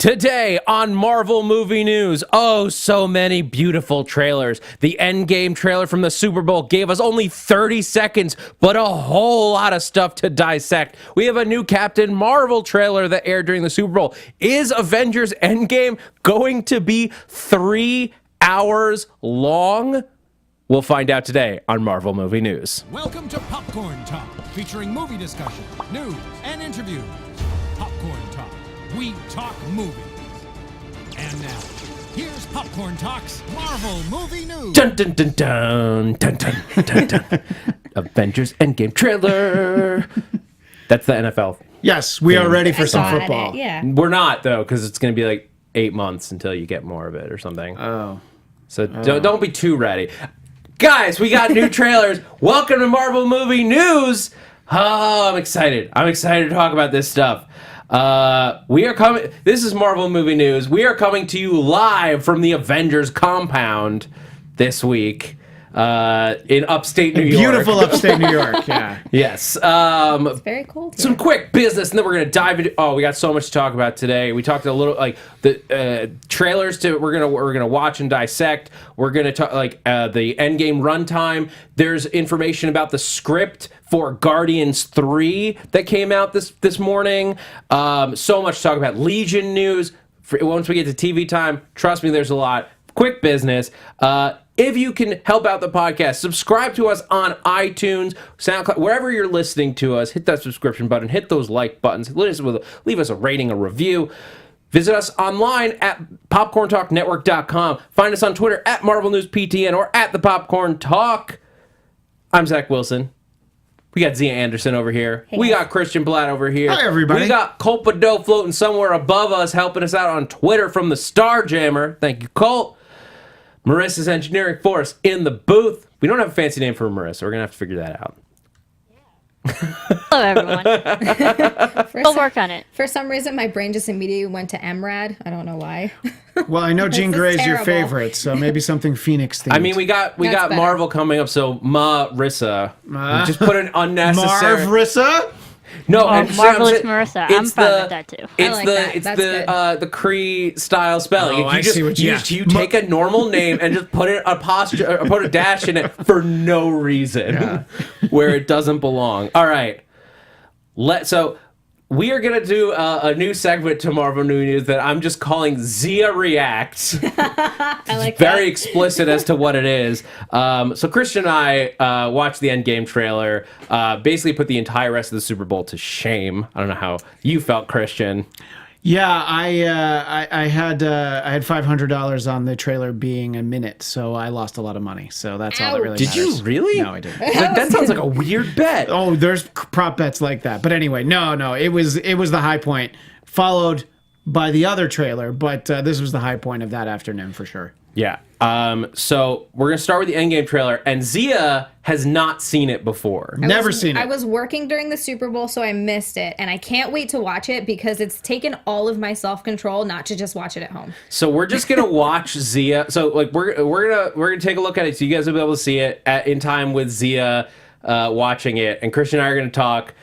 Today on Marvel Movie News, oh, so many beautiful trailers. The Endgame trailer from the Super Bowl gave us only 30 seconds, but a whole lot of stuff to dissect. We have a new Captain Marvel trailer that aired during the Super Bowl. Is Avengers Endgame going to be 3 hours long? We'll find out today on Marvel Movie News. Welcome to Popcorn Talk, featuring movie discussion, news, and interviews. Popcorn Talk. We talk movies. And now, here's Popcorn Talk's Marvel Movie News. Dun dun dun dun dun dun dun dun. Avengers Endgame trailer. That's the NFL. Yes, we are ready for some football. Yeah. We're not though, because it's going to be like 8 months until you get more of it or something. Oh. So don't be too ready. Guys, we got new trailers. Welcome to Marvel Movie News. Oh, I'm excited. I'm excited to talk about this stuff. We are coming. This is Marvel Movie News. We are coming to you live from the Avengers compound this week in upstate New York. Beautiful upstate New York, yeah. Yes. It's very cold here. Some quick business, and then we're gonna dive into. Oh, we got so much to talk about today. We talked a little like the trailers to we're gonna watch and dissect. We're gonna talk like the Endgame runtime. There's information about the script for Guardians 3 that came out this morning. So much to talk about. Legion news. Once we get to TV time, trust me, there's a lot. Quick business. If you can help out the podcast, subscribe to us on iTunes, SoundCloud, wherever you're listening to us. Hit that subscription button. Hit those like buttons. Leave us a rating, a review. Visit us online at popcorntalknetwork.com. Find us on Twitter at MarvelNewsPTN or at the Popcorn Talk. I'm Zach Wilson. We got Xia Anderson over here. Hey, we guys. got Christian Bladt over here. Hi, everybody. We got Colt Badeau floating somewhere above us, helping us out on Twitter from the Star Jammer. Thank you, Colt. Marissa's engineering for us in the booth. We don't have a fancy name for Marissa. We're going to have to figure that out. Hello, everyone. We'll work on it. For some reason, my brain just immediately went to MRAD. I don't know why. Well, I know Jean This is Grey's your terrible. favorite, so maybe something Phoenix themed. I mean, we got better. Marvel coming up, so Marissa. We just put an unnecessary. Marvrissa? No, Well, and Marvelous Marissa. I'm it's fine the- with that too. It's like the that. it's That's the Cree style spelling. Oh, I see what you- you take a normal name and just put it put a dash in it for no reason, where it doesn't belong. All right, so we are gonna do a new segment to Marvel New News that I'm just calling Xia Reacts. I like Very that. explicit as to what it is. So Christian and I watched the Endgame trailer, basically put the entire rest of the Super Bowl to shame. I don't know how you felt, Christian. Yeah, I had $500 on the trailer being a minute, so I lost a lot of money. So that's all that really Did matters. you really? No, I didn't. Like, that sounds like a weird bet. Oh, there's prop bets like that. But anyway, no, it was the high point, followed by the other trailer, but this was the high point of that afternoon for sure. Yeah. So we're gonna start with the Endgame trailer, and Xia has not seen it before. Never seen it. I was working during the Super Bowl, so I missed it, and I can't wait to watch it because it's taken all of my self-control not to just watch it at home. So we're just gonna watch Xia. So like we're gonna take a look at it, so you guys will be able to see it in time with Xia watching it, and Christian and I are gonna talk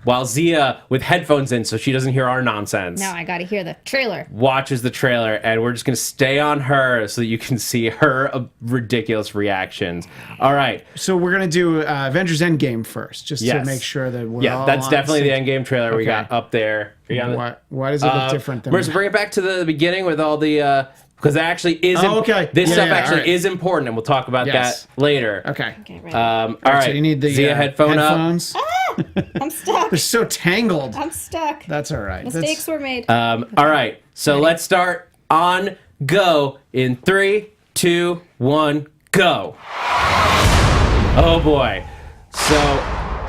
while Xia, with headphones in so she doesn't hear our nonsense, Now I gotta hear the trailer. watches the trailer, and we're just gonna stay on her so that you can see her ridiculous reactions. All right. So we're gonna do Avengers Endgame first, just Yes. to make sure that we're Yeah, all that's on definitely the sync. Endgame trailer we Okay. got up there. Are you on the- Why does it look different than Marissa, bring it back to the beginning with all the because that actually is okay. This Yeah, stuff yeah, actually alright. is important, and we'll talk about Yes. that later. Okay. Okay, right. All right. So you need the Xia headphone up. headphones. I'm stuck. They're so tangled. I'm stuck. That's all right. Mistakes were made. All right. So let's start on go in 3, 2, 1, go. Oh boy. So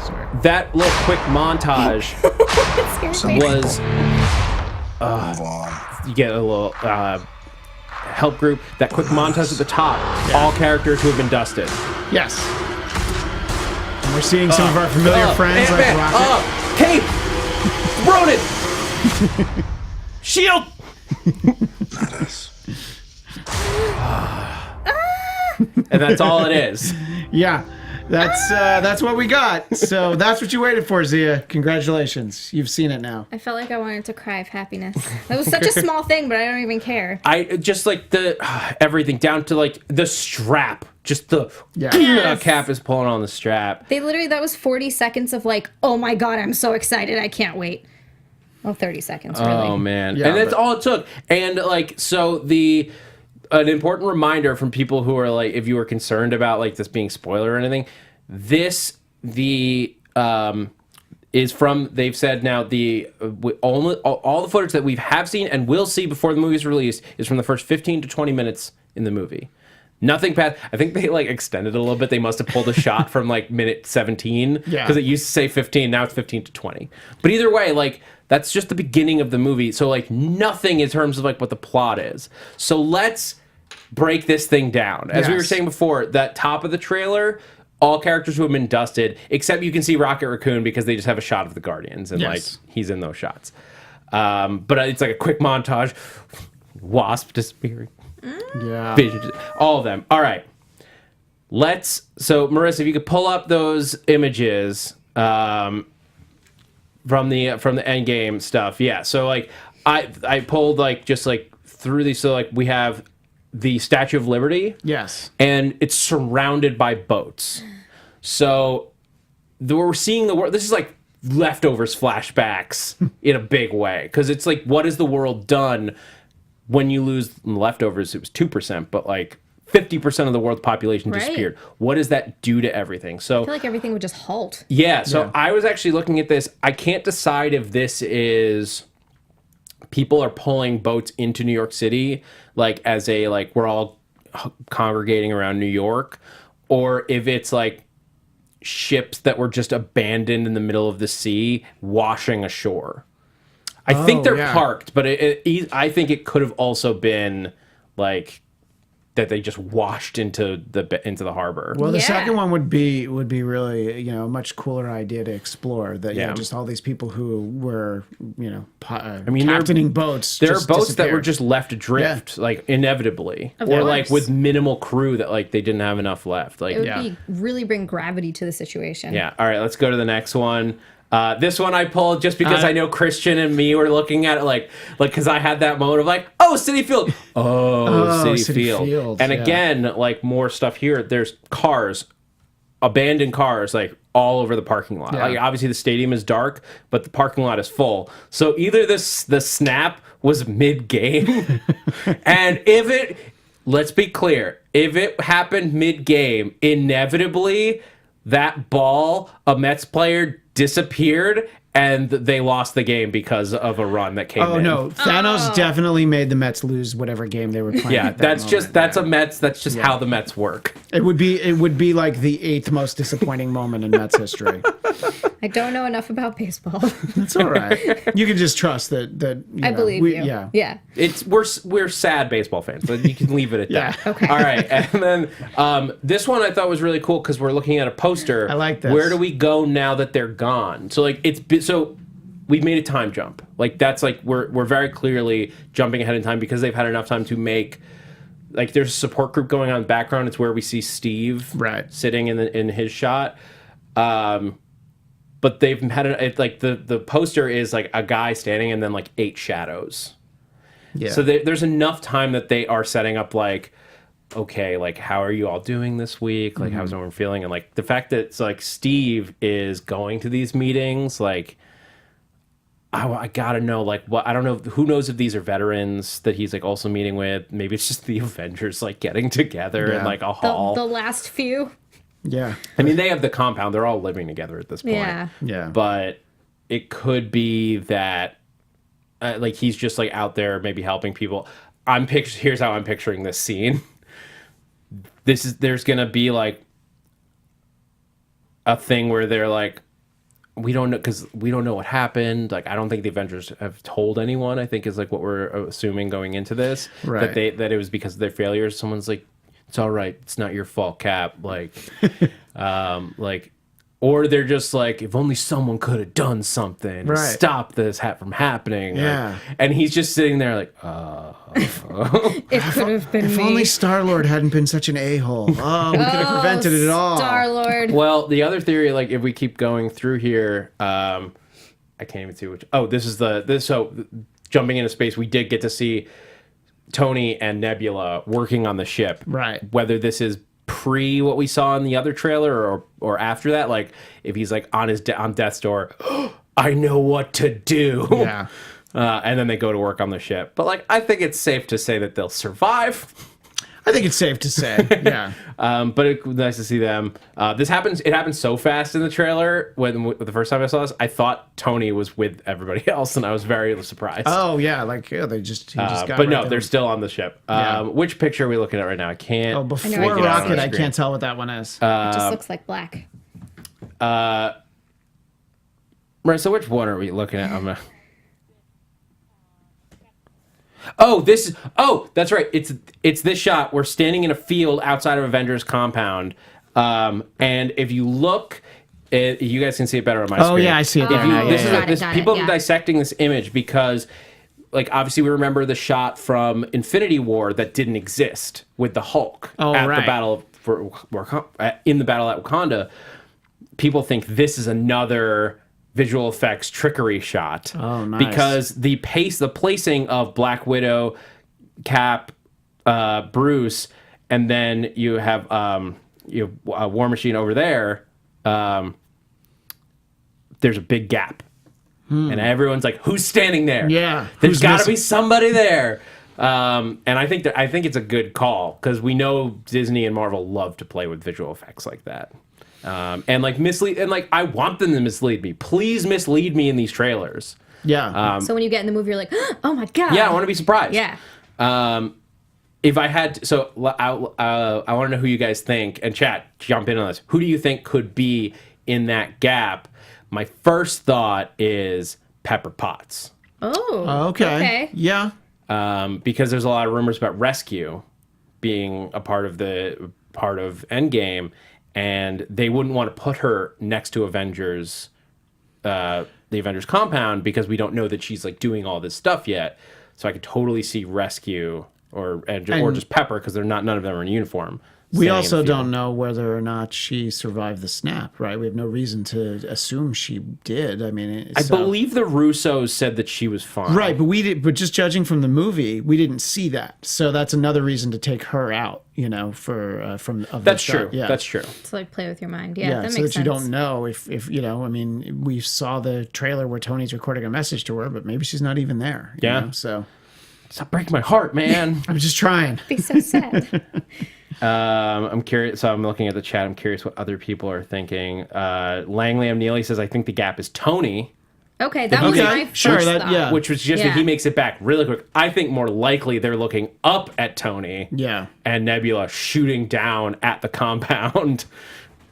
Sorry. that little quick montage It scared me. was you get a little help group. That quick montage at the top. All characters who have been dusted. Yes. And we're seeing some of our familiar friends like Ant-Man, Rocket. Cape, Ronan, Shield. Not us. And that's all it is. Yeah. that's what we got. So that's what you waited for, Xia. Congratulations. You've seen it now. I felt like I wanted to cry of happiness. That was such a small thing, but I don't even care. I just like the everything down to like the strap. Just the cap is pulling on the strap. They literally, that was 40 seconds of like, oh my God, I'm so excited. I can't wait. Well, 30 seconds, really. Oh, man. Yeah, and that's all it took. And, like, so an important reminder from people who are, like, if you were concerned about, like, this being spoiler or anything, is from, they've said now, all the footage that we have seen and will see before the movie's released is from the first 15 to 20 minutes in the movie. Nothing past. I think they like extended it a little bit. They must have pulled a shot from like minute 17 because it used to say 15. Now it's 15 to 20. But either way, like that's just the beginning of the movie. So like nothing in terms of like what the plot is. So let's break this thing down. As we were saying before, that top of the trailer, all characters who have been dusted, except you can see Rocket Raccoon because they just have a shot of the Guardians and like he's in those shots. But it's like a quick montage. Wasp disappearing. Yeah. Vision, all of them. All right. So Marissa, if you could pull up those images from the Endgame stuff. Yeah. So like I pulled like just like through these. So like we have the Statue of Liberty. Yes. And it's surrounded by boats. So we're seeing the world. This is like leftovers flashbacks in a big way because it's like, what has the world done? When you lose leftovers, it was 2%, but like 50% of the world's population disappeared. What does that do to everything? So I feel like everything would just halt. Yeah, so I was actually looking at this. I can't decide if this is people are pulling boats into New York City, like as a like we're all congregating around New York, or if it's like ships that were just abandoned in the middle of the sea washing ashore. I think they're parked, but I think it could have also been like that they just washed into the harbor. Well, the second one would be really a much cooler idea to explore. That just all these people who were captaining boats. There are boats that were just left adrift, like inevitably, or like with minimal crew that like they didn't have enough left. Like it would really bring gravity to the situation. Yeah. All right, let's go to the next one. This one I pulled just because I know Christian and me were looking at it like because I had that moment of like, oh, Citi Field. Oh, Citi Field. And again, like more stuff here. There's cars, abandoned cars, like all over the parking lot. Like obviously the stadium is dark, but the parking lot is full. So either the snap was mid-game, and let's be clear, if it happened mid-game, inevitably that ball, a Mets player disappeared and they lost the game because of a run that came in. Oh no, Thanos definitely made the Mets lose whatever game they were playing. Yeah, that's a Mets. That's just how the Mets work. It would be like the 8th most disappointing moment in Mets history. I don't know enough about baseball. That's all right. You can just trust that. I believe you. Yeah. We're sad baseball fans, but you can leave it at that. Okay. All right, and then this one I thought was really cool because we're looking at a poster. I like this. Where do we go now that they're gone? So like so we've made a time jump. Like that's like we're very clearly jumping ahead in time because they've had enough time to make. Like there's a support group going on in the background. It's where we see Steve sitting in his shot. But they've had the poster is like a guy standing and then like 8 shadows. Yeah. So there's enough time that they are setting up like, okay, like how are you all doing this week? Like how's everyone feeling? And like the fact that it's like Steve is going to these meetings, like I gotta know like what I don't know who knows if these are veterans that he's like also meeting with. Maybe it's just the Avengers like getting together in like a hall. The last few. Yeah. I mean, they have the compound. They're all living together at this point. Yeah. Yeah. But it could be that, like, he's just, like, out there maybe helping people. Here's how I'm picturing this scene. There's going to be, like, a thing where they're, like, we don't know, because we don't know what happened. Like, I don't think the Avengers have told anyone, I think is, like, what we're assuming going into this. Right. That it was because of their failures. Someone's like, it's all right. It's not your fault, Cap. Like, or they're just like, if only someone could have done something to Right. stop this from happening. Yeah. And he's just sitting there like, It could have been If me. only Star-Lord hadn't been such an a-hole. Oh, we could have prevented it all. Star-Lord. Well, the other theory, like if we keep going through here, I can't even see which. Oh, this is so jumping into space. We did get to see Tony and Nebula working on the ship. Right. Whether this is pre what we saw in the other trailer or after that, like if he's like on death's door, I know what to do. Yeah. And then they go to work on the ship. But like, I think it's safe to say that they'll survive. I think it's safe to say. Yeah. But it's nice to see them. It happened so fast in the trailer when the first time I saw this. I thought Tony was with everybody else, and I was very surprised. Oh yeah, like he just got. But right no, there. they're still on the ship. Yeah. Which picture are we looking at right now? I can't. Oh, before I know, I can't Rocket, see I it. can't tell what that one is. It just looks like black. Right. So which one are we looking at? Oh, that's right. It's this shot. We're standing in a field outside of Avengers compound, and if you look, you guys can see it better on my screen. Oh yeah, I see it there. If you- now. this Yeah, is yeah, Got it, this got it, people yeah. are dissecting this image because, like, obviously we remember the shot from Infinity War that didn't exist with the Hulk Oh, at right. the battle in the battle at Wakanda. People think this is another visual effects trickery shot. Oh, nice. Because the placing of Black Widow, Cap, Bruce, and then you have War Machine over there. There's a big gap, and everyone's like, "Who's standing there?" Yeah, there's who's got to missing? be somebody there. And I think it's a good call because we know Disney and Marvel love to play with visual effects like that. And like mislead, and like I want them to mislead me. Please mislead me in these trailers. yeah. So when you get in the movie, you're like, oh my God. Yeah, I want to be surprised. Yeah. If I had to, so I want to know who you guys think, and chat, jump in on this. Who do you think could be in that gap? My first thought is Pepper Potts. Oh. Okay. Yeah. Because there's a lot of rumors about Rescue being a part of Endgame, and they wouldn't want to put her next to Avengers, the Avengers compound, because we don't know that she's like doing all this stuff yet. So I could totally see Rescue or just Pepper, because none of them are in uniform. We standing in also the field. don't know whether or not she survived the snap, right? We have no reason to assume she did. I mean, I believe the Russos said that she was fine. right, but we did. But just judging from the movie, we didn't see that. So that's another reason to take her out. You know, from of the That's start. true. Yeah, That's true. To like play with your mind. Yeah, Yeah, that makes so that sense. you don't know if you know. I mean, we saw the trailer where Tony's recording a message to her, but maybe she's not even there. You Yeah. know? So Stop breaking my heart, man. I'm just trying. Be so sad. I'm curious. So I'm looking at the chat. I'm curious what other people are thinking. Langley M. Neely says, I think the gap is Tony, Okay, that was Okay, my sure, first that- thought. yeah. which was just that Yeah. he makes it back really quick. I think more likely they're looking up at Tony Yeah. and Nebula shooting down at the compound.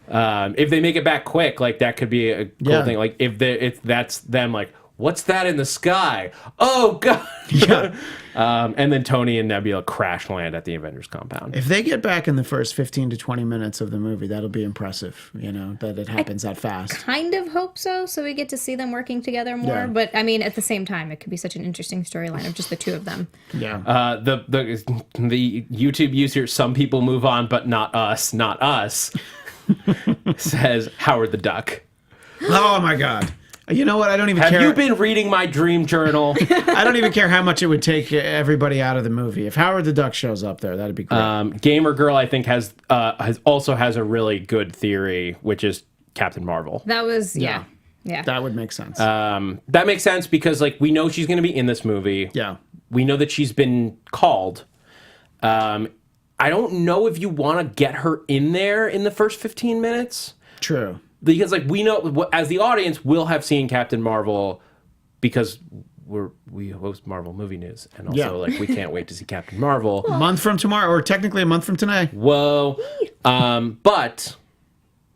If they make it back quick, like that could be a cool Yeah. thing. Like if that's them, like, what's that in the sky? Oh God! Yeah. And then Tony and Nebula crash land at the Avengers compound. If they get back in the first 15 to 20 minutes of the movie, that'll be impressive. You know, that it happens that fast. Kind of hope so we get to see them working together more. Yeah. But I mean, at the same time, it could be such an interesting storyline of just the two of them. Yeah. The YouTube user, some people move on, but not us, says Howard the Duck. Oh my God. You know what? I don't even Have care. you been reading my dream journal? I don't even care how much it would take everybody out of the movie. If Howard the Duck shows up there, that'd be great. Gamer Girl, I think, has a really good theory, which is Captain Marvel. That was, yeah. That would make sense. That makes sense because, like, we know she's going to be in this movie. Yeah. We know that she's been called. I don't know if you want to get her in there in the first 15 minutes. True. Because, like, we know, as the audience, we'll have seen Captain Marvel because we host Marvel Movie News. And also, Yeah. like, we can't wait to see Captain Marvel. A month from tomorrow, or technically a month from tonight. Whoa. But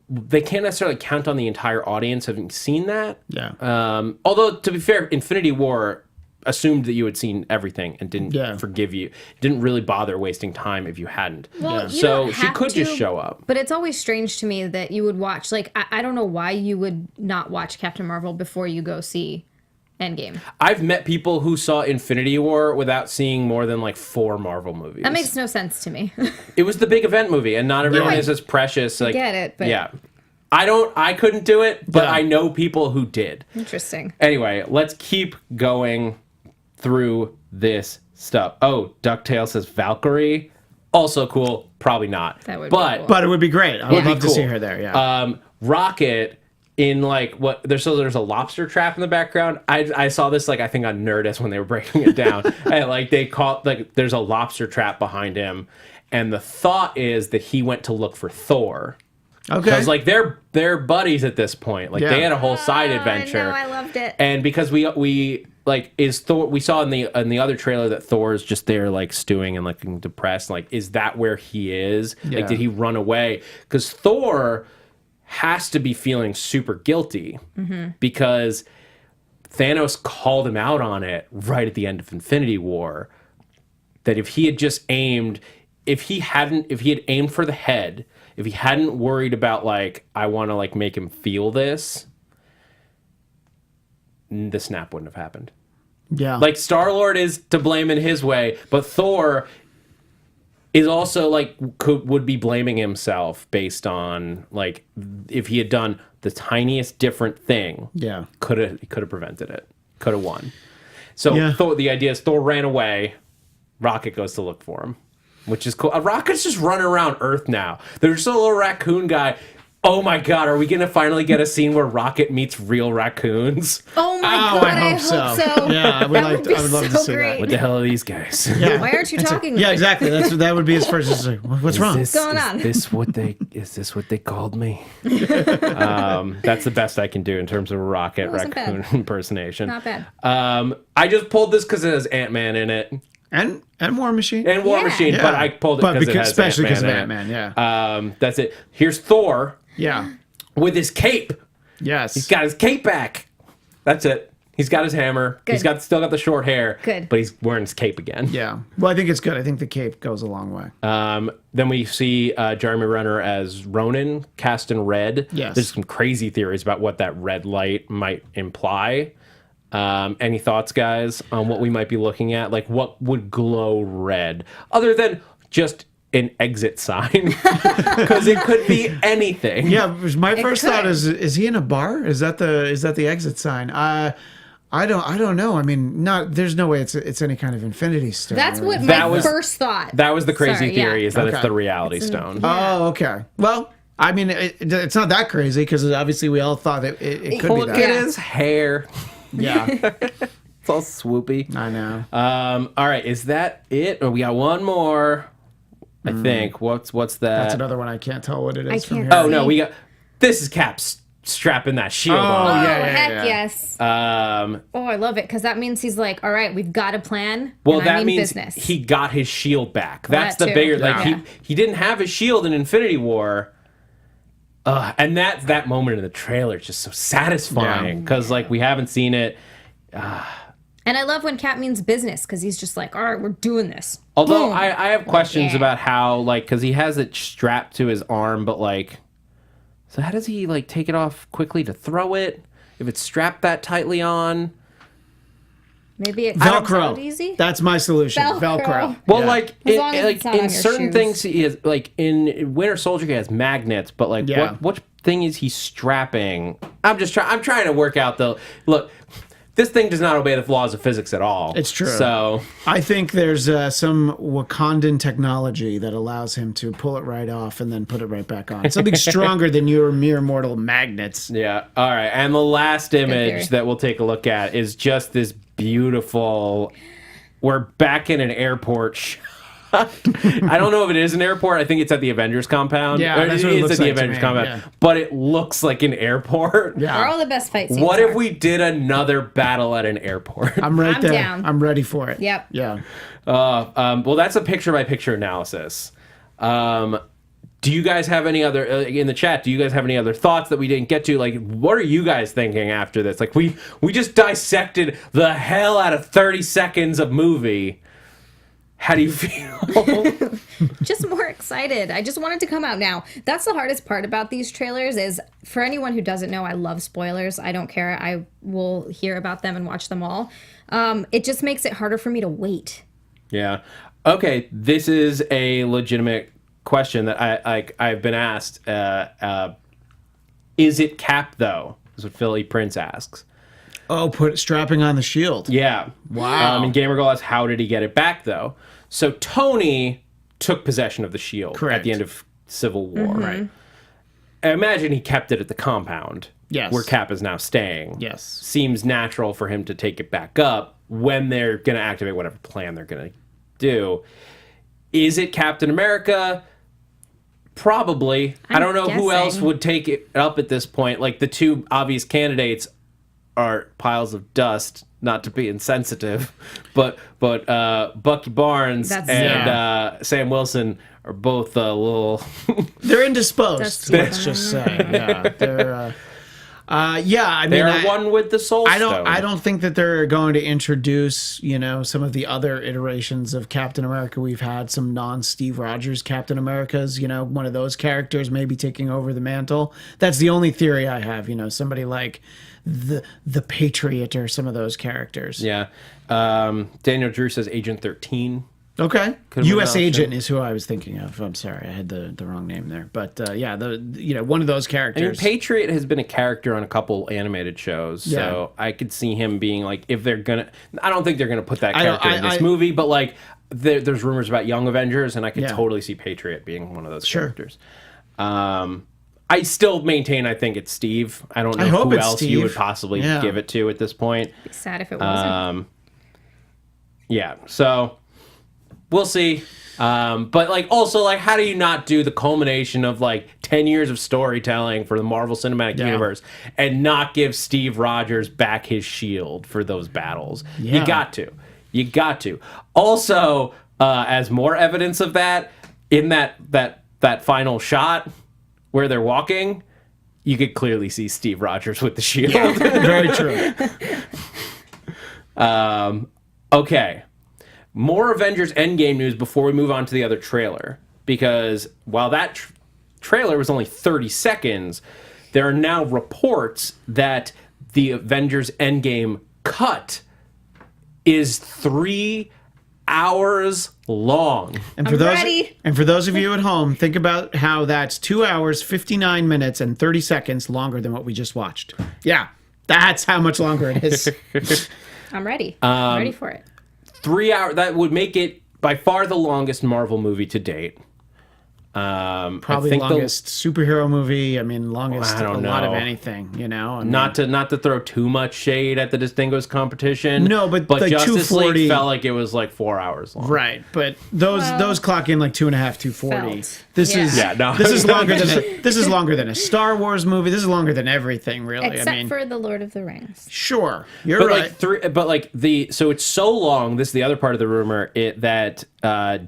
they can't necessarily count on the entire audience having seen that. Yeah. Although, to be fair, Infinity War assumed that you had seen everything and didn't forgive you. Didn't really bother wasting time if you hadn't. Well, you so don't she have could to, just show up. But it's always strange to me that you would watch. Like, I don't know why you would not watch Captain Marvel before you go see Endgame. I've met people who saw Infinity War without seeing more than like 4 Marvel movies. That makes no sense to me. It was the big event movie, and not everyone is as precious. Like, get it, but yeah. I couldn't do it, but I know people who did. Interesting. Anyway, let's keep going through this stuff. Oh, DuckTales says Valkyrie. Also cool. Probably not. That would be cool. But it would be great. I would love to cool. see her there, yeah. Rocket in like what there's a lobster trap in the background. I saw this like I think on Nerdist when they were breaking it down. And like they call like there's a lobster trap behind him, and the thought is that he went to look for Thor. Okay. Because like they're buddies at this point. Like they had a whole side adventure. I know, I loved it. And because we like is Thor, we saw in the other trailer that Thor is just there like stewing and looking depressed. Like, is that where he is? Yeah. Like, did he run away? Because Thor has to be feeling super guilty because Thanos called him out on it right at the end of Infinity War. That if he had just aimed, if he had aimed for the head, if he hadn't worried about like, I want to like make him feel this, the snap wouldn't have happened. Yeah. Like Star-Lord is to blame in his way, but Thor is also like would be blaming himself based on like if he had done the tiniest different thing. Yeah. Could have prevented it. Could have won. So Yeah. the idea is Thor ran away. Rocket goes to look for him, which is cool. Rocket's just running around Earth now. There's just a little raccoon guy. Oh my God, are we going to finally get a scene where Rocket meets real raccoons? Oh my God, I hope so. Yeah, I would love to see that. What the hell are these guys? Yeah. Why aren't you talking? Yeah, exactly. That would be his first. Just like, what's wrong? What's going on? Is this what they called me? That's the best I can do in terms of Rocket raccoon impersonation. Not bad. I just pulled this because it has Ant-Man in it. And War Machine. And War Machine, Yeah. but I pulled it because it has especially because of Ant-Man in Ant-Man, yeah. it. That's it. Here's Thor Yeah. with his cape. Yes. He's got his cape back. That's it. He's got his hammer. Good. He's still got the short hair. Good. But he's wearing his cape again. Yeah. Well, I think it's good. I think the cape goes a long way. Then we see Jeremy Renner as Ronan, cast in red. Yes. There's some crazy theories about what that red light might imply. Any thoughts, guys, on what we might be looking at? Like, what would glow red? Other than just an exit sign. Because it could be anything. Yeah, my first could. thought is he in a bar? Is that the exit sign? I don't know. I mean, there's no way it's any kind of infinity stone. That's what That my was- first thought. That was the crazy Sorry, theory, yeah. is that it's Okay. the reality stone. Oh, okay. Well, I mean, it's not that crazy because obviously we all thought it could be Look that. at his hair. Yeah, It's all swoopy. I know. All right, is that it? Or we got one more, I think. What's that? That's another one I can't tell what it is I from can't- here. Oh, no, we got... This is Cap's strapping that shield Oh, on. yeah, heck yeah. yes. Um, Oh, I love it because that means he's like, all right, we've got a plan. well, and that I mean means business. he got his shield back. Well, That's that the too. bigger... Like, Yeah. he didn't have his shield in Infinity War. And that moment in the trailer is just so satisfying. Yeah. Because, like, we haven't seen it... And I love when Cap means business because he's just like, all right, we're doing this. Although Boom. I have questions yeah. about how, like, because he has it strapped to his arm, but, like... So how does he, like, take it off quickly to throw it? If it's strapped that tightly on? Maybe it comes out Velcro. easy. That's my solution. Velcro. Velcro. Well, Yeah. like, As long as it's not on in your certain shoes. things, he has, like, in Winter Soldier, he has magnets, but, like, Yeah. what thing is he strapping? I'm trying to work out the... Look, this thing does not obey the laws of physics at all. It's true. So, I think there's some Wakandan technology that allows him to pull it right off and then put it right back on. Something stronger than your mere mortal magnets. yeah. All right. And the last theory. image that we'll take a look at is just this beautiful... We're back in an airport shot. I don't know if it is an airport. I think it's at the Avengers compound. Yeah, Or that's it what it is looks at the like to Avengers me, compound. yeah. But it looks like an airport. Yeah. Where all the best fight scenes What are. if we did another battle at an airport? I'm right I'm there. down. I'm ready for it. Yep. Yeah. Well, that's a picture-by-picture analysis. Do you guys have any other in the chat? Do you guys have any other thoughts that we didn't get to? Like, what are you guys thinking after this? Like, we just dissected the hell out of 30 seconds of movie. How do you feel? Just more excited. I just want it to come out now. That's the hardest part about these trailers is, for anyone who doesn't know, I love spoilers. I don't care. I will hear about them and watch them all. It just makes it harder for me to wait. Yeah. Okay, this is a legitimate question that I've been asked. Is it Cap, though? Is what Philly Prince asks. Oh, strapping on the shield. Yeah. Wow. And Gamer Girl asks, how did he get it back, though? So Tony took possession of the shield Correct. at the end of Civil War. Mm-hmm. Right. I imagine he kept it at the compound. Yes. Where Cap is now staying. Yes. Seems natural for him to take it back up when they're going to activate whatever plan they're going to do. Is it Captain America? Probably. I don't know who else would take it up at this point. Like, the two obvious candidates are piles of dust, not to be insensitive, but Bucky Barnes and Sam Wilson are both a little... They're indisposed, let's just say. Yeah, they're... I mean, they're one with the Soul Stone. I don't think that they're going to introduce, some of the other iterations of Captain America we've had. Some non-Steve Rogers Captain Americas. One of those characters maybe taking over the mantle. That's the only theory I have. Somebody like the Patriot or some of those characters. Yeah. Daniel Drew says Agent 13. Okay. Could've U.S. been an Agent option. is who I was thinking of. I'm sorry, I had the wrong name there. But one of those I characters. mean, Patriot has been a character on a couple animated shows, so I could see him being like, if they're gonna, I don't think they're gonna put that character in this movie, but like, there's rumors about Young Avengers, and I could totally see Patriot being one of those characters. I still maintain I think it's Steve. I don't know who else you would possibly give it to at this point. Be sad if it wasn't. Yeah, so we'll see. But like, also, like, how do you not do the culmination of like 10 years of storytelling for the Marvel Cinematic Universe and not give Steve Rogers back his shield for those battles? Yeah. You got to. Also, as more evidence of that, in that final shot where they're walking, you could clearly see Steve Rogers with the shield. Very true. Okay. More Avengers Endgame news before we move on to the other trailer. Because while that trailer was only 30 seconds, there are now reports that the Avengers Endgame cut is 3 hours long. And for I'm those of you at home, think about how that's 2 hours, 59 minutes, and 30 seconds longer than what we just watched. Yeah, that's how much longer it is. I'm ready. I'm ready for it. 3 hours, that would make it by far the longest Marvel movie to date. Probably longest superhero movie. I mean, longest I don't lot of know. anything. I mean, Not to throw too much shade at the Distinguished competition. No, but like Justice 240 League felt like it was like 4 hours long. Right, but those clock in like 2.5, 240. Felt. This Yeah. is Yeah, no. this is longer than a Star Wars movie. This is longer than everything, really. Except for The Lord of the Rings. Sure, you're right. So it's so long. This is the other part of the rumor that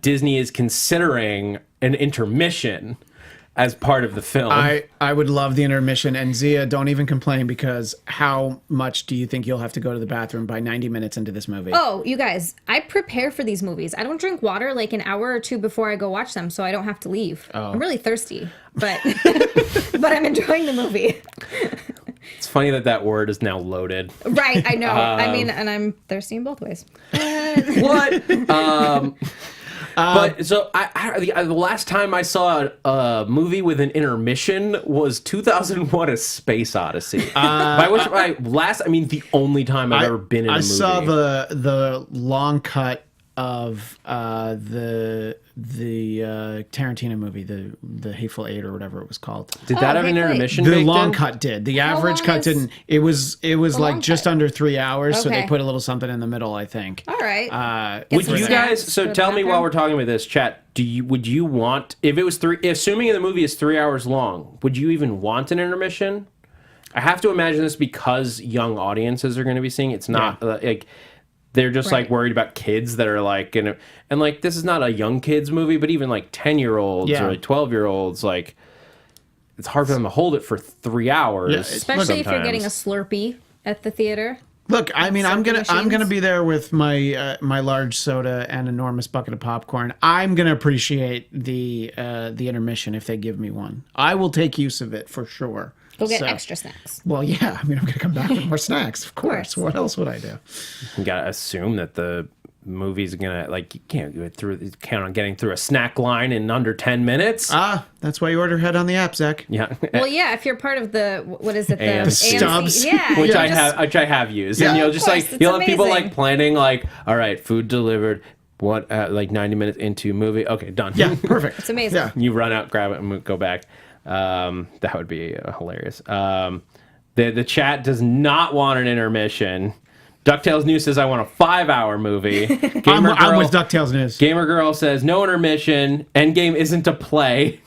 Disney is considering an intermission as part of the film. I would love the intermission. And Xia, don't even complain, because how much do you think you'll have to go to the bathroom by 90 minutes into this movie? Oh, you guys, I prepare for these movies. I don't drink water like an hour or two before I go watch them, so I don't have to leave. I'm really thirsty, but but I'm enjoying the movie. It's funny that word is now loaded. Right, I know. I mean, and I'm thirsty in both ways. What? But so the last time I saw a movie with an intermission was 2001: A Space Odyssey. By which I mean the only time I've ever been in a movie. I saw the long cut of the Tarantino movie, the Hateful Eight or whatever it was called. Did that have an Hateful Eight. intermission? The baked long in? cut did. The average long cut is- didn't. It was like long just cut? under 3 hours, so they Okay. put a little something in the middle, I think. All right. Would some you snacks guys? So for the tell me while bathroom? we're talking about this, chat. Would you want, if it was assuming the movie is 3 hours long, would you even want an intermission? I have to imagine this because young audiences are going to be seeing. It's not like they're just like Right. worried about kids that are like, and like this is not a young kids movie, but even like 10-year-olds Yeah. or like 12-year-olds, like it's hard for them to hold it for 3 hours. Yeah, Especially if you're getting a sometimes. Slurpee at the theater. Look, I mean, I'm Soda gonna machines. be there with my my large soda and enormous bucket of popcorn. I'm gonna appreciate the intermission if they give me one. I will take use of it for sure. Go get So- extra snacks. Well, yeah. I mean, I'm gonna come back with more snacks, of course. What else would I do? You gotta assume that the movie's gonna, like, you can't count on getting through a snack line in under 10 minutes. That's why you order head on the app, Zach. Yeah. Well, yeah, if you're part of the what is it? The And- The stubs. Yeah, which you I just- have used, Yeah. and you'll Of just course, like it's you'll have people amazing. like planning like, all right, food delivered, what like 90 minutes into movie, okay, done. Yeah, perfect. It's amazing. Yeah. You run out, grab it, and go back. That would be hilarious. The chat does not want an intermission. DuckTales News says I want a 5-hour movie. I'm with DuckTales News. Gamer Girl says no intermission. Endgame isn't a play.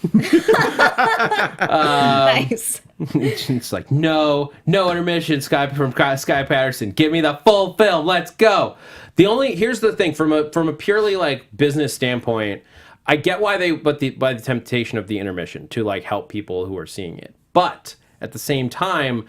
Nice. It's like no intermission. Sky Patterson, give me the full film. Let's go. Here's the thing from a purely like business standpoint, I get why by the temptation of the intermission to like help people who are seeing it, but at the same time,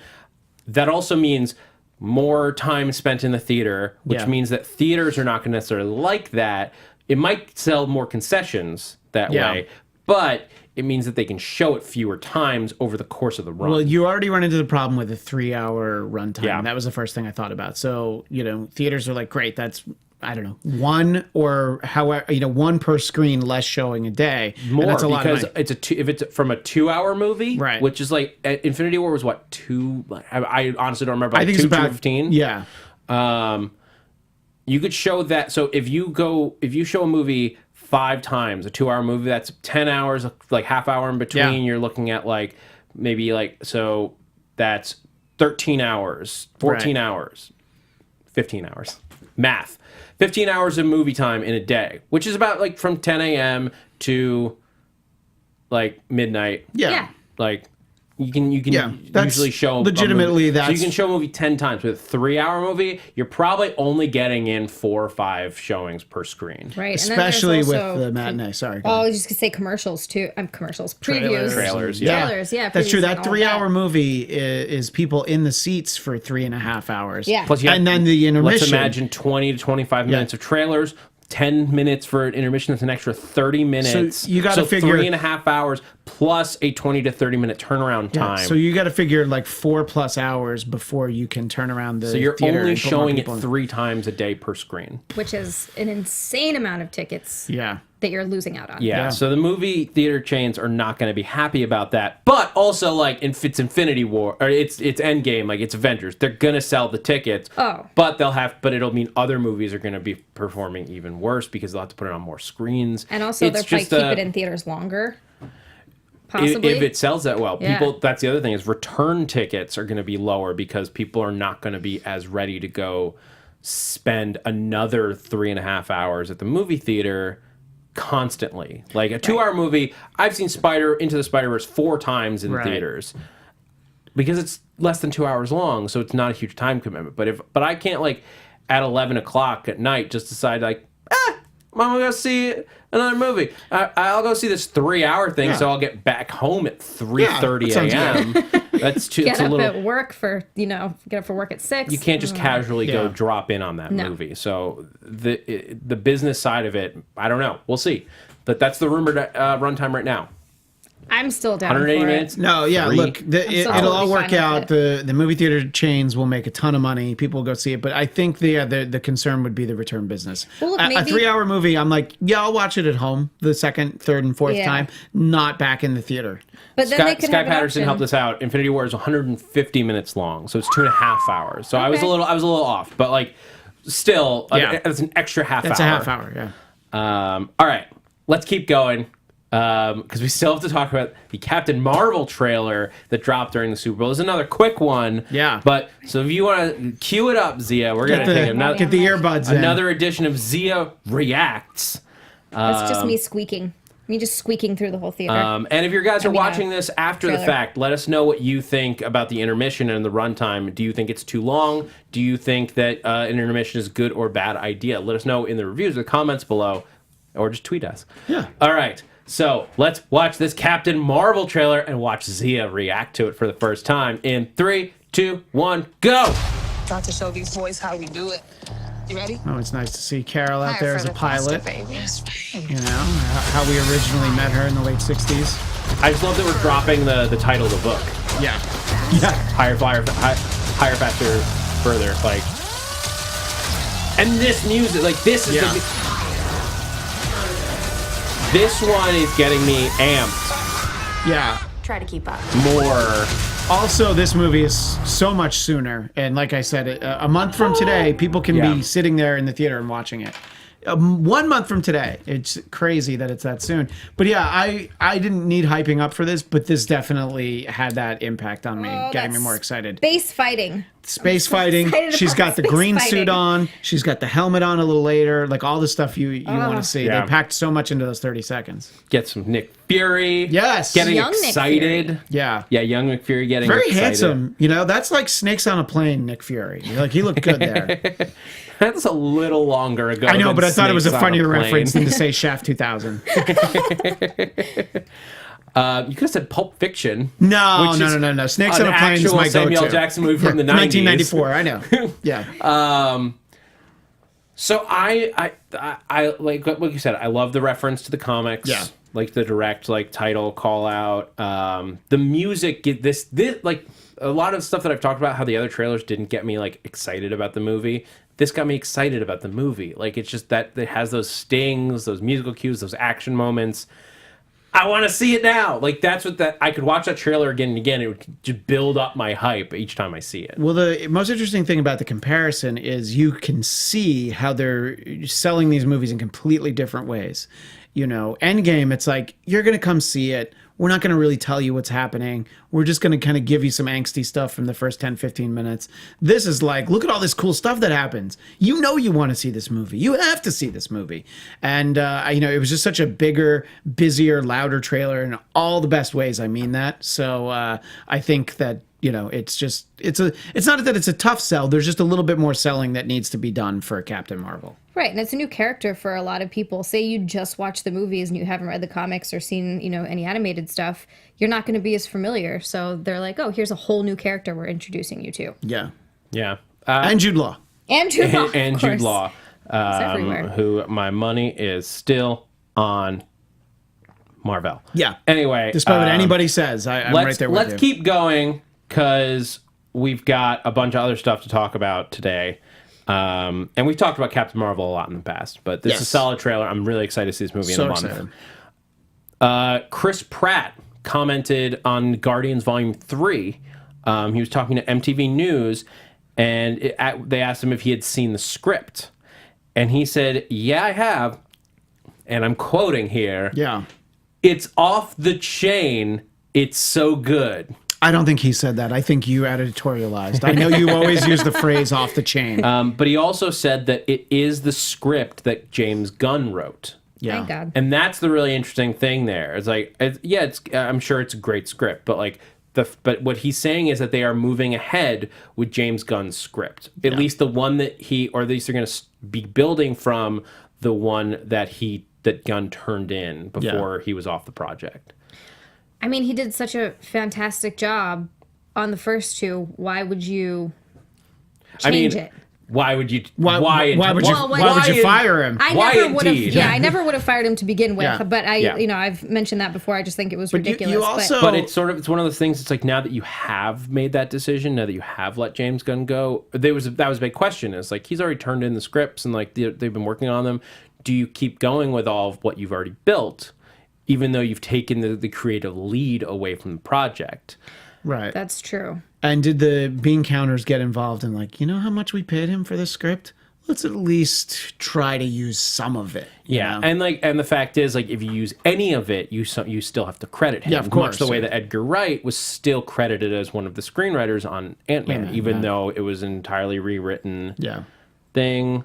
that also means more time spent in the theater, which Yeah. means that theaters are not going to necessarily like that. It might sell more concessions that Yeah. way, but it means that they can show it fewer times over the course of the run. Well, you already run into the problem with a 3-hour runtime. Yeah. That was the first thing I thought about. So, theaters are like, great, that's, I don't know, one or however, one per screen less showing a day. More, and that's a lot because of money. if it's from a 2-hour movie, Right. which is like Infinity War was what, 2? I honestly don't remember. Like I think it's about 2:15. Yeah. You could show that. So if you show a movie 5 times, a 2-hour movie, that's 10 hours, like half hour in between. Yeah. You're looking at like maybe like, so that's 13 hours, 14 Right. hours, 15 hours. Math. 15 hours of movie time in a day, which is about like from 10 a.m. to like midnight. Yeah. Yeah. Like you can Yeah, that's usually show legitimately a movie. So that's- you can show a movie 10 times. With a 3-hour movie, you're probably only getting in 4 or 5 showings per screen. Right. And then there's Especially with also- the matinee. Sorry. Oh, I was just gonna say commercials too. Commercials, previews, Trailers, trailers. Yeah, That's true. previews and That all 3-hour movie is people in the seats for 3.5 hours. Yeah. Plus, you have- and then the intermission. Let's imagine 20 to 25 minutes of trailers. 10 minutes for an intermission. That's an extra 30 minutes. So you gotta figure- 3.5 hours plus a 20 to 30 minute turnaround Yeah, time. so you got to figure like 4+ hours before you can turn around the. So you're theater only and put more showing it people in. 3 times a day per screen. which is an insane amount of tickets Yeah. that you're losing out on. Yeah. Yeah. So the movie theater chains are not going to be happy about that. But also, like, if it's Infinity War or it's Endgame, like it's Avengers, they're going to sell the tickets. Oh. But it'll mean other movies are going to be performing even worse because they'll have to put it on more screens. And also, It's they'll probably just keep a- it in theaters longer. if Possibly. it sells that well. Yeah. People, that's the other thing, is return tickets are going to be lower because people are not going to be as ready to go spend another 3.5 hours at the movie theater constantly. Like a 2-hour movie, I've seen Into the Spider-Verse 4 times in Right. theaters because it's less than 2 hours long, so it's not a huge time commitment. But I can't, like, at 11 o'clock at night just decide, like, I'm gonna go see another movie. I'll go see this 3-hour thing, Yeah. so I'll get back home at 3:30 Yeah, that a.m. That's too. get It's a up little. at work for get up for work at 6. You can't just casually go Yeah. drop in on that No. movie. So the business side of it, I don't know. We'll see. But that's the rumored runtime right now. I'm still down 180 for minutes. it. No, yeah. 3. Look, still it'll all totally work fine out. with The movie theater chains will make a ton of money. People will go see it. But I think the concern would be the return business. Well, look, a maybe- 3-hour movie, I'm like, yeah, I'll watch it at home the second, third, and fourth Yeah. time. Not back in the theater. But then they could Sky have an Patterson option. helped us out. Infinity War is 150 minutes long, so it's 2.5 hours. So I was a Okay. little off, but like still, Yeah. it's an extra half That's hour. a half hour, yeah. All right, let's keep going because we still have to talk about the Captain Marvel trailer that dropped during the Super Bowl. There's another quick one. Yeah. But so if you want to cue it up, Xia, we're Get gonna take the, get the earbuds in. another edition of Xia Reacts. That's just me squeaking. Me just squeaking through the whole theater. And if you guys are watching this after the trailer. fact, let us know what you think about the intermission and the runtime. Do you think it's too long? Do you think that an intermission is a good or bad idea? Let us know in the reviews or comments below, or just tweet us. Yeah. All right. So let's watch this Captain Marvel trailer and watch Xia react to it for the first time. In 3, 2, 1, go! About to show these boys how we do it. You ready? Oh, it's nice to see Carol out Hire there for as a the foster pilot. baby. You know, how we originally met her in the late 60s. I just love that we're dropping the title of the book. Yeah. Yeah. Higher, faster, further. Like, and this music, like this is this one is getting me amped Yeah. Try to keep up. more. Also, this movie is so much sooner. And like I said, a month from today, people can be sitting there in the theater and watching it. 1 month from today. It's crazy that it's that soon. But yeah, I didn't need hyping up for this, but this definitely had that impact on me, getting me more excited. Space fighting. Space fighting. excited She's about got the space green fighting. suit on. She's got the helmet on a little later. Like all the stuff you want to see. Yeah. They packed so much into those 30 seconds. Get some Nick Fury. Yes. Getting Young Nick excited. Fury. Yeah. Yeah, young Nick Fury getting Very excited. handsome. You know, that's like Snakes on a Plane, Nick Fury. Like, he looked good there. That's a little longer ago. I know, than but I thought it was a Snakes on funnier Plane. reference than to say Shaft 2000. You could have said Pulp Fiction. No, which is no. Snakes an on a Plane is actual my go-to. Samuel Jackson movie from the 90s. 1994, I know. Yeah. So I like what you said. I love the reference to the comics. Yeah. Like the direct title call out. The music this like a lot of stuff that I've talked about how the other trailers didn't get me like excited about the movie. This got me excited about the movie. Like it's just that it has those stings, those musical cues, those action moments. I want to see it now. Like that's what I could watch that trailer again and again. It would just build up my hype each time I see it. Well, the most interesting thing about the comparison is you can see how they're selling these movies in completely different ways. You know, Endgame, it's like, you're going to come see it. We're not going to really tell you what's happening. We're just going to kind of give you some angsty stuff from the first 10, 15 minutes. This is like, look at all this cool stuff that happens. You know you want to see this movie. You have to see this movie. And, you know, it was just such a bigger, busier, louder trailer in all the best ways. I mean that. So I think that, you know, it's not that it's a tough sell. There's just a little bit more selling that needs to be done for Captain Marvel. Right, and it's a new character for a lot of people. Say you just watch the movies and you haven't read the comics or seen, you know, any animated stuff, you're not going to be as familiar. So they're like, oh, here's a whole new character we're introducing you to. Yeah. Yeah. And Jude Law. And Jude Law, and of Jude course. Law, everywhere. who my money is still on Marvel. Yeah. Anyway, Despite what anybody says, I'm right there with you. Let's keep going because we've got a bunch of other stuff to talk about today. And we've talked about Captain Marvel a lot in the past, but this is a solid trailer. I'm really excited to see this movie in a month. Excited. Chris Pratt commented on Guardians Volume 3. He was talking to MTV News, and they asked him if he had seen the script. And he said, yeah, I have. And I'm quoting here. Yeah. It's off the chain. It's so good. I don't think he said that. I think you editorialized. I know you always use the phrase off the chain. But he also said that it is the script that James Gunn wrote. Yeah. Thank God. And that's the really interesting thing there. It's like, I'm sure it's a great script, but like but what he's saying is that they are moving ahead with James Gunn's script. At least the one that or at least they're going to be building from the one that Gunn turned in before he was off the project. I mean, he did such a fantastic job on the first two. Why would you change it? Why would you? Why would you fire him? I never would have. indeed? Yeah, I never would have fired him to begin with. Yeah. But you know, I've mentioned that before. I just think it was But ridiculous. you also, But it's one of those things. It's like now that you have made that decision, now that you have let James Gunn go, that was a big question. It's like he's already turned in the scripts and like they've been working on them. Do you keep going with all of what you've already built, even though you've taken the creative lead away from the project? right. That's true. And did the bean counters get involved in like, you know how much we paid him for this script? Let's at least try to use some of it. you know? And the fact is, like, if you use any of it, you still have to credit him. Yeah, of course, Much the way that Edgar Wright was still credited as one of the screenwriters on Ant-Man, Ant-Man, even yeah. though it was an entirely rewritten Yeah. thing.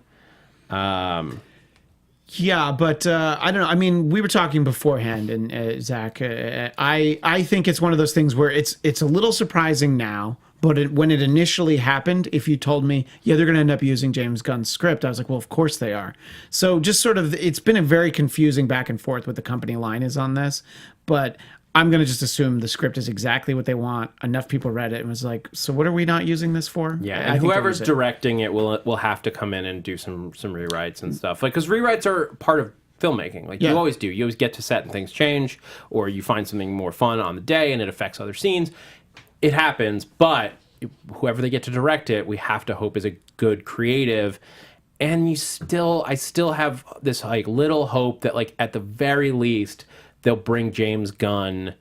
Yeah, but I don't know. I mean, we were talking beforehand, and Zach, I think it's one of those things where it's a little surprising now. But when it initially happened, if you told me, yeah, they're going to end up using James Gunn's script, I was like, well, of course they are. So just sort of, it's been a very confusing back and forth what the company line is on this. But I'm going to just assume the script is exactly what they want. Enough people read it and was like, so what are we not using this for? Yeah, I and think they'll whoever's use it. directing it will have to come in and do some rewrites and stuff. Like, because rewrites are part of filmmaking. Like, Yeah. you always do. You always get to set and things change, or you find something more fun on the day and it affects other scenes. It happens, but whoever they get to direct it, we have to hope is a good creative. And I still have this like little hope that like at the very least they'll bring James Gunn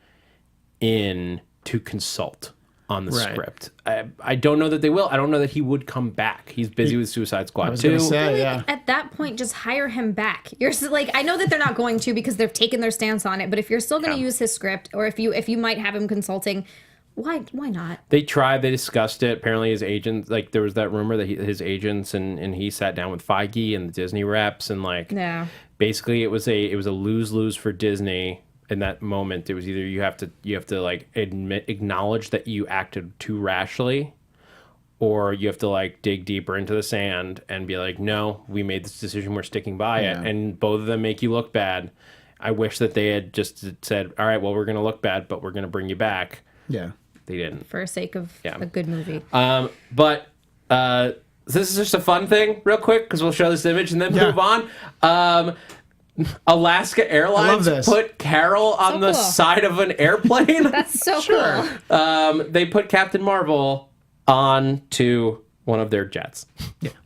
in to consult on the Right. script. I don't know that they will. I don't know that he would come back. He's busy with Suicide Squad I was going 2. to say, Like, yeah. at that point, just hire him back. You're like, I know that they're not going to because they've taken their stance on it. But if you're still going to use his script, or if you might have him consulting, why not? They tried. They discussed it. Apparently, his agents, like there was that rumor that his agents and he sat down with Feige and the Disney reps, and like basically it was a lose-lose for Disney. In that moment, it was either you have to like acknowledge that you acted too rashly, or you have to like dig deeper into the sand and be like, no, we made this decision, we're sticking by it, and both of them make you look bad. I wish that they had just said, all right, well, we're gonna look bad, but we're gonna bring you back. Yeah. They didn't. For the sake of a good movie. But this is just a fun thing, real quick, because we'll show this image and then move on. Alaska Airlines put Carol on the side of an airplane. That's so cool. They put Captain Marvel onto one of their jets.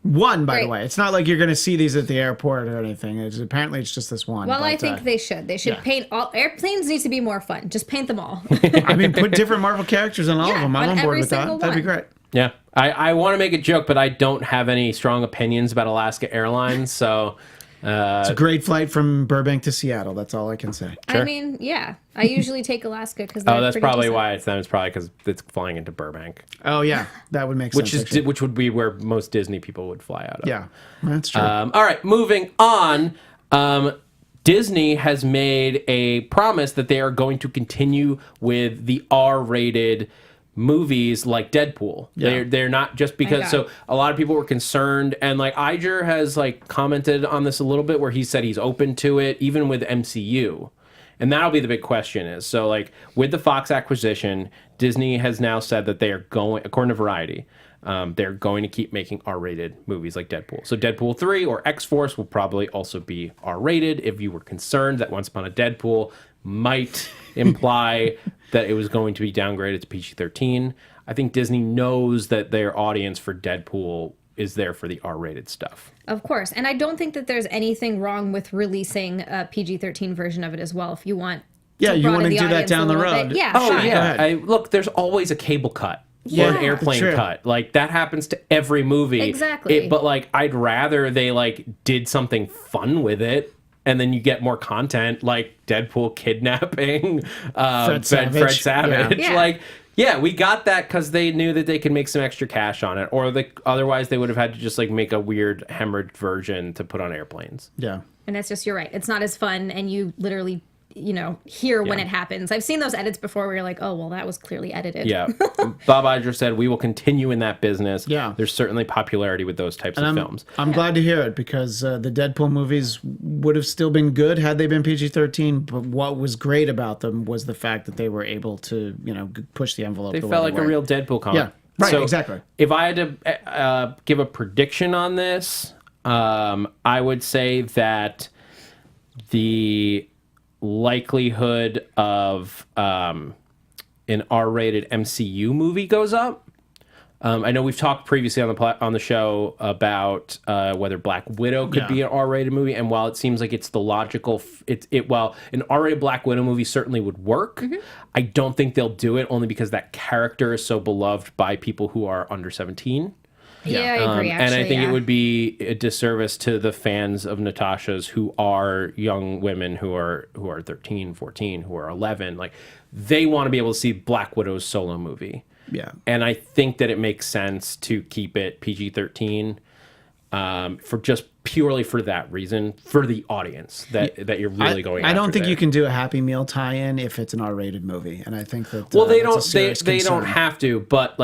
One, by the way. It's not like you're going to see these at the airport or anything. Apparently, it's just this one. Well, I think they should. They should paint all airplanes. Need to be more fun. Just paint them all. I mean, put different Marvel characters on all of them. I'm on board with that. That'd be great. Yeah, I want to make a joke, but I don't have any strong opinions about Alaska Airlines, so. It's a great flight from Burbank to Seattle. That's all I can say. I mean, yeah. I usually take Alaska because that's probably why it's them. It's probably because it's flying into Burbank. Oh yeah, that would make sense. Which would be where most Disney people would fly out of. Yeah, that's true. All right, moving on. Disney has made a promise that they are going to continue with the R-rated movies like Deadpool. They're not just because, so a lot of people were concerned, and like Iger has like commented on this a little bit where he said he's open to it even with MCU, and that'll be the big question is, so like with the Fox acquisition, Disney has now said that they are going, according to Variety, they're going to keep making R-rated movies like Deadpool. So Deadpool 3 or X-Force will probably also be R-rated. If you were concerned that Once Upon a Deadpool might imply that it was going to be downgraded to PG-13, I think Disney knows that their audience for Deadpool is there for the R-rated stuff. Of course. And I don't think that there's anything wrong with releasing a PG-13 version of it as well if you want. Yeah, you want to do that down the road. Yeah, oh, yeah. Look, there's always a cable cut. Or an airplane cut. Like, that happens to every movie. Exactly. But, like, I'd rather they, like, did something fun with it, and then you get more content, like Deadpool kidnapping Fred Savage. Yeah. Like, we got that because they knew that they could make some extra cash on it. Or otherwise, they would have had to just, like, make a weird hemorrhaged version to put on airplanes. Yeah. And that's just, you're right. It's not as fun, and you literally... hear when it happens. I've seen those edits before where you're like, oh, well, that was clearly edited. Yeah. Bob Iger said, we will continue in that business. Yeah. There's certainly popularity with those types of films. I'm glad to hear it because the Deadpool movies would have still been good had they been PG-13. But what was great about them was the fact that they were able to, push the envelope. They felt like a real Deadpool comic. Yeah. Right, so exactly. If I had to give a prediction on this, I would say that the likelihood of an R-rated MCU movie goes up. I know we've talked previously on the show about whether Black Widow could be an R-rated movie, and while it seems like it's the logical, an R-rated Black Widow movie certainly would work. Mm-hmm. I don't think they'll do it only because that character is so beloved by people who are under 17. Yeah, I agree. Actually, and I think it would be a disservice to the fans of Natasha's who are young women who are 13, 14, who are 11. Like, they want to be able to see Black Widow's solo movie. Yeah. And I think that it makes sense to keep it PG-13. for just purely for that reason, for the audience that you're really going. I don't after think there. you can do a Happy Meal tie-in if it's an R-rated movie, and I think that Well, they that's a don't. serious They don't concern. have to, but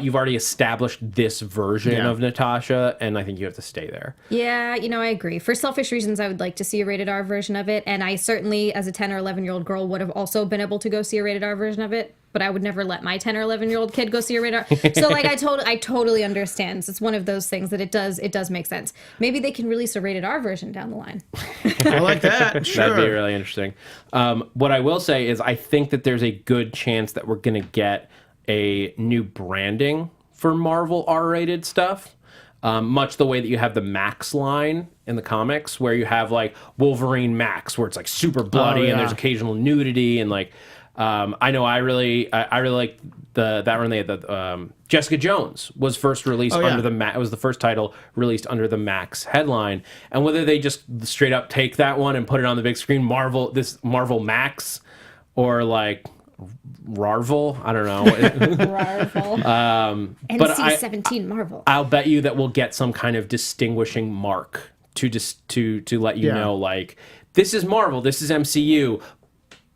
you've already established this version of Natasha, and I think you have to stay there. Yeah, I agree. For selfish reasons, I would like to see a rated R version of it, and I certainly, as a 10 or 11-year-old girl, would have also been able to go see a rated R version of it. But I would never let my 10 or 11-year-old kid go see a rated R. So I totally understand. So it's one of those things that it does make sense. Maybe they can release a rated R version down the line. I like that. Sure. That'd be really interesting. What I will say is I think that there's a good chance that we're going to get a new branding for Marvel R-rated stuff. Much the way that you have the Max line in the comics, where you have like Wolverine Max, where it's like super bloody and there's occasional nudity and like. I know I really like that run they had. The Jessica Jones was first released under the it was the first title released under the Max headline, and whether they just straight up take that one and put it on the big screen, Marvel Max, or like Rarvel, I don't know. Marvel. NC-17 Marvel. I'll bet you that we'll get some kind of distinguishing mark to let you know, like, this is Marvel, this is MCU.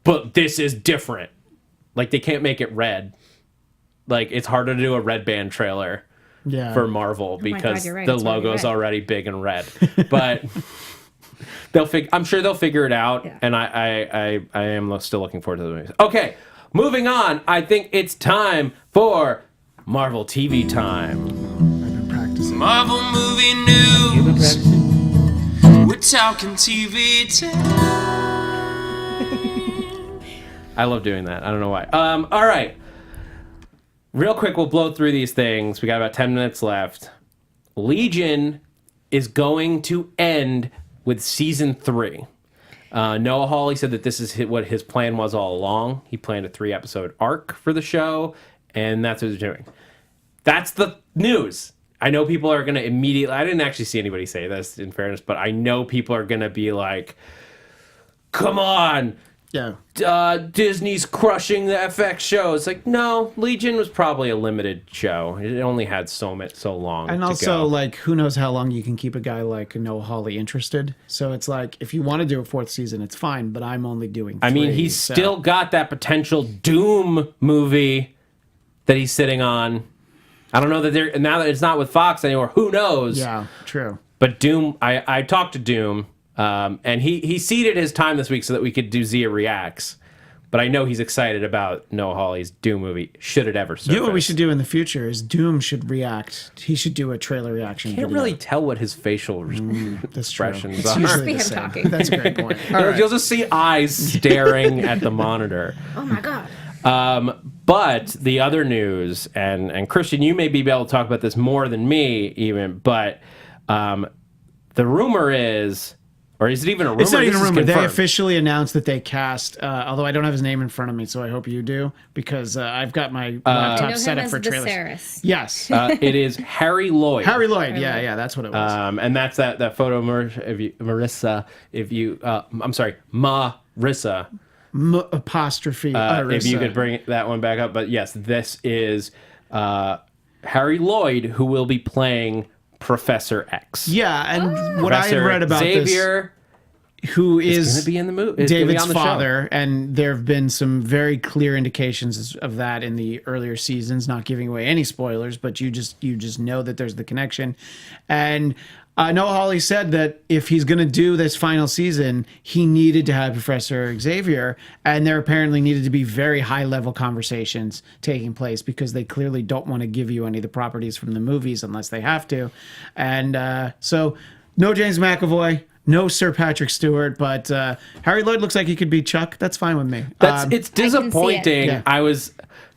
But this is different. Like, they can't make it red. Like, it's harder to do a red band trailer for Marvel because right. the It's logo's red. already big and red. But I'm sure they'll figure it out. Yeah. And I am still looking forward to the movies. Okay, moving on. I think it's time for Marvel TV time. I've been practicing. Marvel movie news. We're talking TV time. I love doing that. I don't know why. All right. Real quick, we'll blow through these things. We got about 10 minutes left. Legion is going to end with season 3. Noah Hawley said that this is what his plan was all along. He planned a 3-episode arc for the show, and that's what they're doing. That's the news. I know people are going to immediately... I didn't actually see anybody say this, in fairness, but I know people are going to be like, come on! Yeah. Disney's crushing the FX show. It's like, no, Legion was probably a limited show. It only had so long And to also, go. like, who knows how long you can keep a guy like Noah Hawley interested. So it's like, if you want to do a 4th season, it's fine, but I'm only doing 3. I mean, he's still got that potential Doom movie that he's sitting on. I don't know that now that it's not with Fox anymore, who knows? Yeah, true. But Doom, I talked to Doom, and he ceded his time this week so that we could do Xia Reacts. But I know he's excited about Noah Hawley's Doom movie, should it ever surface. You know what we should do in the future is Doom should react. He should do a trailer reaction Can't video. really tell what his facial expressions It's are. usually Be the him same. talking. That's a great point. All right. You'll just see eyes staring at the monitor. Oh my god. But the other news, and Christian, you may be able to talk about this more than me even, but the rumor is, or is it even a rumor? It's not even This a is rumor. They confirmed. officially announced that they cast, although I don't have his name in front of me, so I hope you do, because I've got my I laptop know set him up for as trailers. Viserys. Yes. It is Harry Lloyd. Harry Lloyd. Yeah, that's what it was. And that's that photo, Marissa. If you, I'm sorry, Marissa. Apostrophe. If you could bring that one back up. But yes, this is Harry Lloyd, who will be playing Professor X. Yeah, and what I had Professor read about Xavier this, who is is going to be in the movie. David's on the show. father, and there have been some very clear indications of that in the earlier seasons. Not giving away any spoilers, but you just know that there's the connection. And Noah Hawley said that if he's going to do this final season, he needed to have Professor Xavier, and there apparently needed to be very high-level conversations taking place because they clearly don't want to give you any of the properties from the movies unless they have to. And so, no James McAvoy, no Sir Patrick Stewart, but Harry Lloyd looks like he could be Chuck. That's fine with me. It's disappointing. Yeah. I was...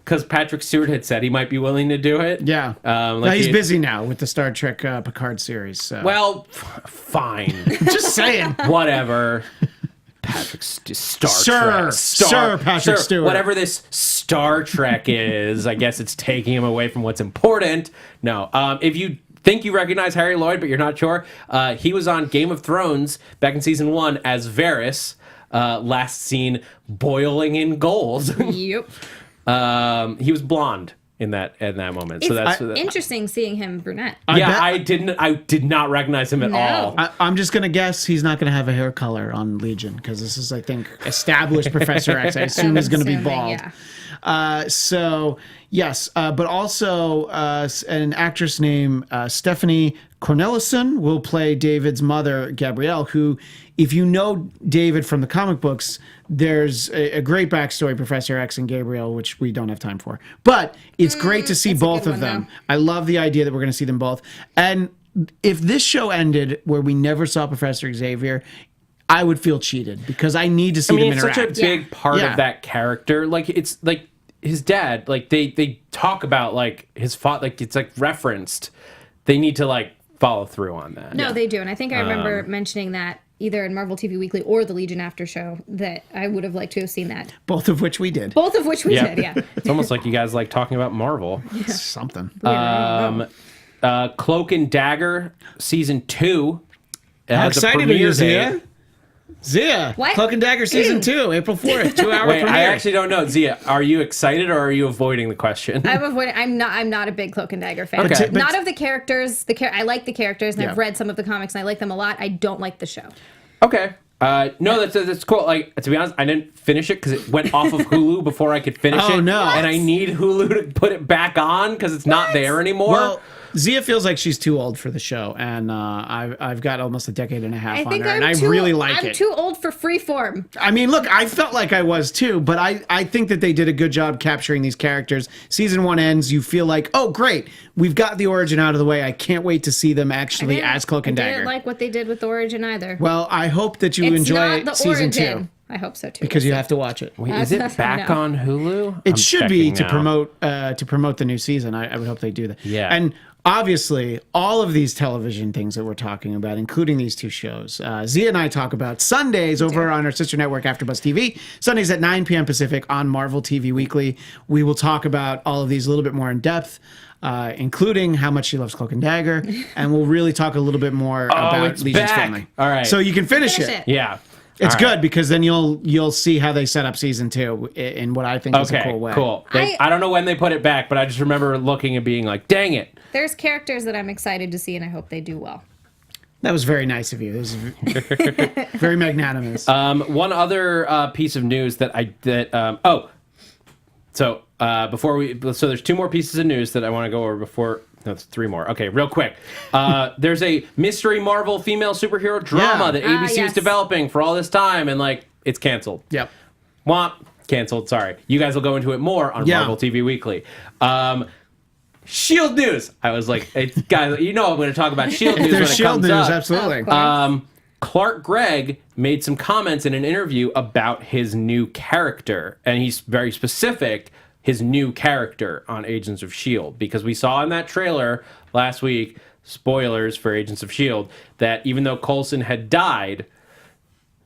Because Patrick Stewart had said he might be willing to do it. Yeah. Like he's busy now with the Star Trek Picard series. So. Well, fine. Just saying. Whatever. Star Trek. Sir Patrick Stewart. Whatever this Star Trek is, I guess it's taking him away from what's important. No. If you think you recognize Harry Lloyd, but you're not sure, he was on Game of Thrones back in season 1 as Varys, last seen boiling in gold. Yep. He was blonde in that moment. So that's Interesting seeing him brunette. I did not recognize him at all. I'm just gonna guess he's not gonna have a hair color on Legion because this is, I think, established Professor X. I assume he's gonna be bald. So yes, but also an actress named Stephanie Cornelison will play David's mother, Gabrielle, who, if you know David from the comic books, there's a great backstory, Professor X and Gabrielle, which we don't have time for. But it's great to see both of them. I love the idea that we're going to see them both. And if this show ended where we never saw Professor Xavier, I would feel cheated because I need to see them interact. It's such a big part of that character. Like, it's like his dad, like they talk about like his father, like it's like referenced. They need to like follow through on that. No, they do. And I think I remember mentioning that either in Marvel TV Weekly or the Legion After Show that I would have liked to have seen that. Both of which we did. Yeah. It's almost like you guys like talking about Marvel. Something. Cloak and Dagger season 2. How excited are you, Xia? Xia, What? Cloak and Dagger season 2, April 4th, 2-hour Wait, premiere. I actually don't know. Zia, are you excited or are you avoiding the question? I'm avoiding. I'm not a big Cloak and Dagger fan. Okay. Not of the characters. I like the characters, and I've read some of the comics, and I like them a lot. I don't like the show. Okay. No, that's cool. Like, to be honest, I didn't finish it because it went off of Hulu before I could finish it. Oh, no. And I need Hulu to put it back on because it's not there anymore. Well, Xia feels like she's too old for the show, and I've got almost a decade and a half on her, and I really like it. I'm too old for Freeform. I mean, look, I felt like I was too, but I think that they did a good job capturing these characters. Season 1 ends, you feel like, oh, great, we've got the origin out of the way. I can't wait to see them actually as Cloak and Dagger. I didn't like what they did with the origin either. Well, I hope that you enjoy season 2. I hope so too. Because you have to watch it. Wait, is it back on Hulu? It should be to promote the new season. I would hope they do that. Yeah. And obviously, all of these television things that we're talking about, including these two shows, Xia and I talk about Sundays over on our sister network, AfterBuzz TV. Sundays at 9 p.m. Pacific on Marvel TV Weekly. We will talk about all of these a little bit more in depth, including how much she loves Cloak and Dagger, and we'll really talk a little bit more about Legion's family. All right. So you can finish it. Yeah. It's good because then you'll see how they set up season 2 in what I think is a cool way. Cool. I don't know when they put it back, but I just remember looking and being like, dang it. There's characters that I'm excited to see, and I hope they do well. That was very nice of you. This is very magnanimous. One other piece of news so there's 2 more pieces of news that I want to go over before. No, it's 3 more. Okay, real quick. There's a mystery Marvel female superhero drama that ABC is developing for all this time, and like it's canceled. Yep. Womp. Canceled. Sorry. You guys will go into it more on Marvel TV Weekly. Shield news. I was like, guys, you know I'm going to talk about Shield news when it comes up. Absolutely. Clark Gregg made some comments in an interview about his new character, and he's very specific. His new character on Agents of S.H.I.E.L.D. because we saw in that trailer last week, spoilers for Agents of S.H.I.E.L.D., that even though Coulson had died,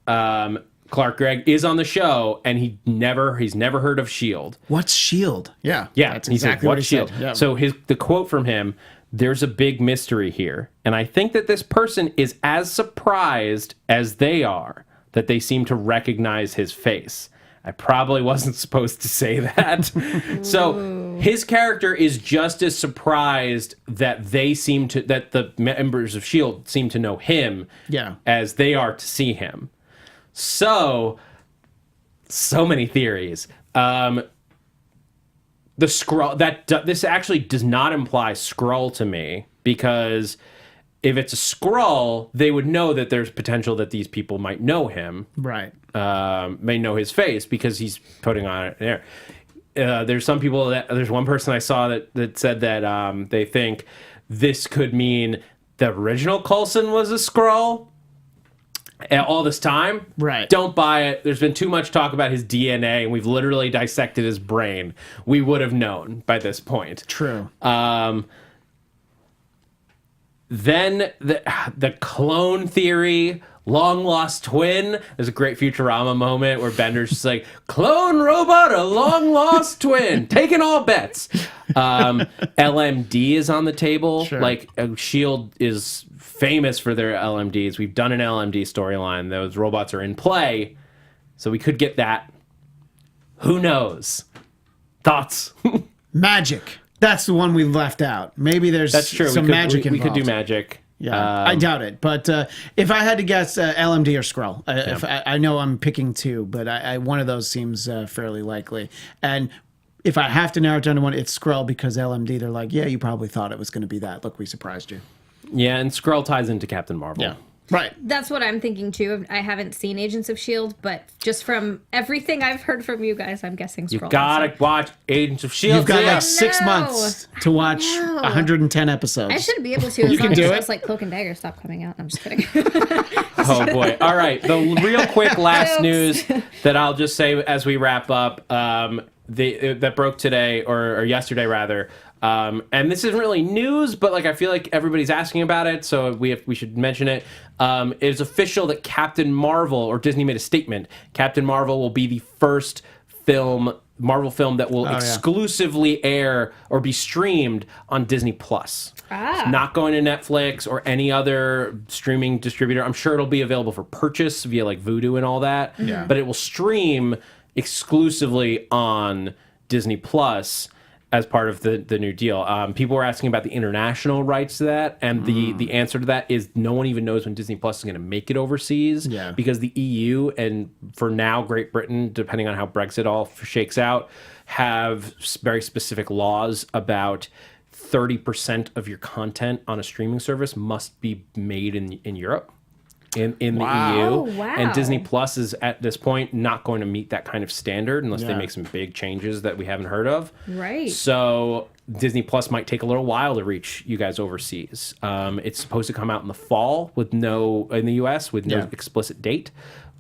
Clark Gregg is on the show, and he's never heard of S.H.I.E.L.D. What's S.H.I.E.L.D.? Yeah. That's exactly what S.H.I.E.L.D. Yeah. So the quote from him, there's a big mystery here, and I think that this person is as surprised as they are that they seem to recognize his face. I probably wasn't supposed to say that. So his character is just as surprised that that the members of S.H.I.E.L.D. seem to know him as they are to see him. So many theories. The Skrull, this actually does not imply Skrull to me, because if it's a Skrull, they would know that there's potential that these people might know him. Right. May know his face because he's putting on it there. There's some people there's one person I saw that said that they think this could mean the original Coulson was a Skrull all this time. Right. Don't buy it. There's been too much talk about his DNA, and we've literally dissected his brain. We would have known by this point. True. Then the clone theory, long lost twin. There's a great Futurama moment where Bender's just like, clone robot, a long lost twin, taking all bets. LMD is on the table. Sure. Like S.H.I.E.L.D. is famous for their LMDs. We've done an LMD storyline. Those robots are in play, so we could get that. Who knows? Thoughts? Magic. That's the one we left out. Maybe there's That's true. some magic we involved. could do magic. Yeah, I doubt it. But if I had to guess, LMD or Skrull. If I know I'm picking two, but one of those seems fairly likely. And if I have to narrow it down to one, it's Skrull because LMD, they're like, yeah, you probably thought it was going to be that. Look, we surprised you. Yeah, and Skrull ties into Captain Marvel. Yeah. Right. That's what I'm thinking too. I haven't seen Agents of S.H.I.E.L.D., but just from everything I've heard from you guys, I'm guessing Skrull. You gotta watch Agents of S.H.I.E.L.D. You've got yeah. like 6 months to watch 110 episodes. I should be able to. As can long as do shows it. like Cloak and Dagger stop coming out. I'm just kidding. Oh boy! All right, the real quick last news that I'll just say as we wrap up, that broke today or yesterday rather, and this isn't really news, but like I feel like everybody's asking about it, so we should mention it. It is official that Captain Marvel, or Disney made a statement. Captain Marvel will be the first Marvel film that will exclusively air or be streamed on Disney Plus. It's not going to Netflix or any other streaming distributor. I'm sure it'll be available for purchase via like Vudu and all that. Yeah. But it will stream exclusively on Disney Plus as part of the new deal. People were asking about the international rights to that, and the answer to that is no one even knows when Disney Plus is going to make it overseas. Yeah. Because the EU and for now Great Britain, depending on how Brexit all shakes out, have very specific laws about 30% of your content on a streaming service must be made in Europe. In the EU. Oh, wow. And Disney Plus is at this point not going to meet that kind of standard unless they make some big changes that we haven't heard of. Right. So Disney Plus might take a little while to reach you guys overseas. It's supposed to come out in the fall in the US with no explicit date.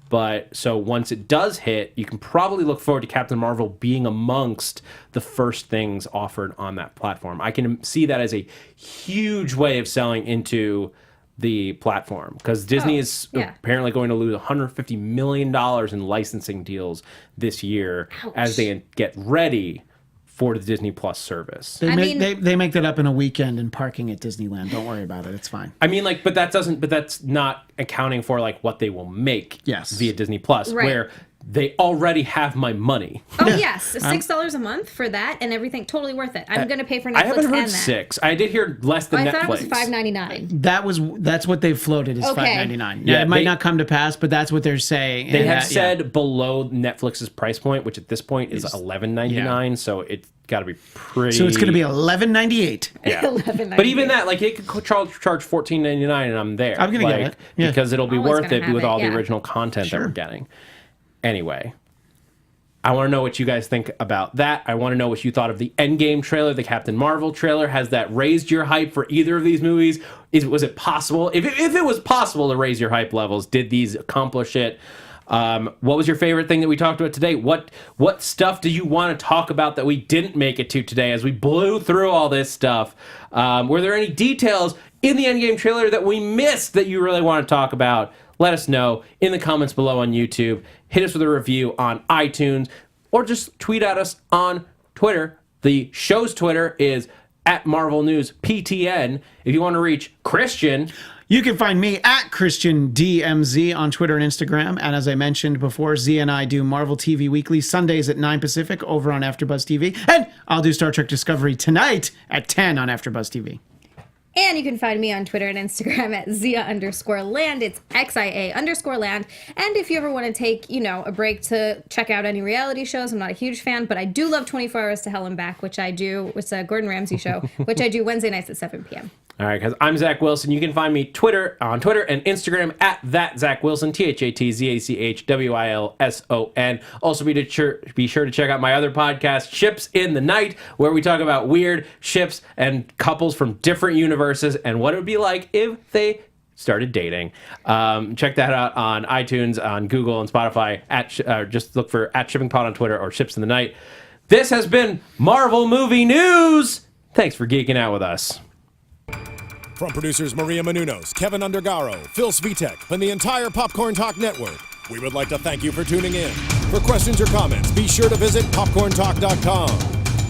But so once it does hit, you can probably look forward to Captain Marvel being amongst the first things offered on that platform. I can see that as a huge way of selling into the platform because Disney is apparently going to lose $150 million in licensing deals this year as they get ready for the Disney Plus service. They make that up in a weekend in parking at Disneyland. Don't worry about it. It's fine. I mean, like, but that's not accounting for like what they will make via Disney Plus, where they already have my money. Oh yes, $6 a month for that and everything, totally worth it. I'm going to pay for Netflix. I haven't heard and that. $6. I did hear less than I Netflix. thought it was $5.99. That's what they've floated is $5.99. Now, it might not come to pass, but that's what they're saying. They have said below Netflix's price point, which at this point is $11.99. So it's got to be pretty. So it's going to be $11.98. Yeah, $11.98. But even that, like, it could charge $14.99, and I'm there. I'm going to get it because it'll be Always worth gonna it have with it, all the original content that we're getting. Anyway, I want to know what you guys think about that. I want to know what you thought of the Endgame trailer, the Captain Marvel trailer. Has that raised your hype for either of these movies? Was it possible? If it was possible to raise your hype levels, did these accomplish it? What was your favorite thing that we talked about today? What stuff do you want to talk about that we didn't make it to today as we blew through all this stuff? Were there any details in the Endgame trailer that we missed that you really want to talk about? Let us know in the comments below on YouTube. Hit us with a review on iTunes or just tweet at us on Twitter. The show's Twitter is @MarvelNewsPTN. If you want to reach Christian, you can find me at ChristianDMZ on Twitter and Instagram. And as I mentioned before, Z and I do Marvel TV Weekly Sundays at 9 Pacific over on AfterBuzz TV. And I'll do Star Trek Discovery tonight at 10 on AfterBuzz TV. And you can find me on Twitter and Instagram at Xia_Land. It's XIA_Land. And if you ever want to take, a break to check out any reality shows, I'm not a huge fan, but I do love 24 Hours to Hell and Back, which I do. It's a Gordon Ramsay show, which I do Wednesday nights at 7 p.m. All right, guys. I'm Zach Wilson. You can find me on Twitter and Instagram at @ZachWilson, ThatZachWilson. Also, be sure to check out my other podcast, Ships in the Night, where we talk about weird ships and couples from different universes and what it would be like if they started dating. Check that out on iTunes, on Google, and Spotify. Just look for @ShippingPod on Twitter or Ships in the Night. This has been Marvel Movie News. Thanks for geeking out with us. From producers Maria Menounos, Kevin Undergaro, Phil Svitek, and the entire Popcorn Talk Network, we would like to thank you for tuning in. For questions or comments, be sure to visit popcorntalk.com.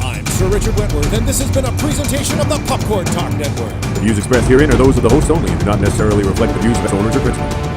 I'm Sir Richard Wentworth, and this has been a presentation of the Popcorn Talk Network. The views expressed herein are those of the hosts only and do not necessarily reflect the views of its owners or principals.